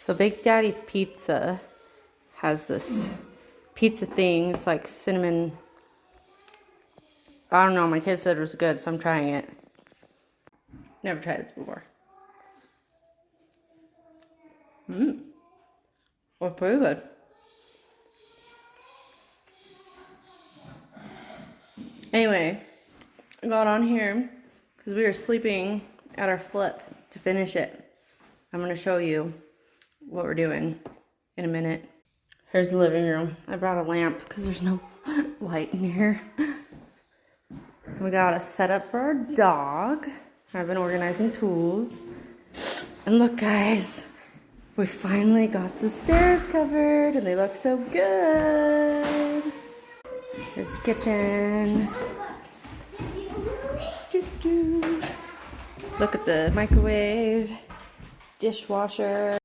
So Big Daddy's Pizza has this pizza thing. It's like cinnamon. I don't know. My kid said it was good, so I'm trying it. Never tried this before. Well, pretty good. Anyway, I got on here because we were sleeping at our flip to finish it. I'm going to show you what we're doing in a minute. Here's the living room. I brought a lamp because there's no light in here. We got a setup for our dog. I've been organizing tools. And look, guys, we finally got the stairs covered and they look so good. Here's the kitchen. Look at the microwave, dishwasher.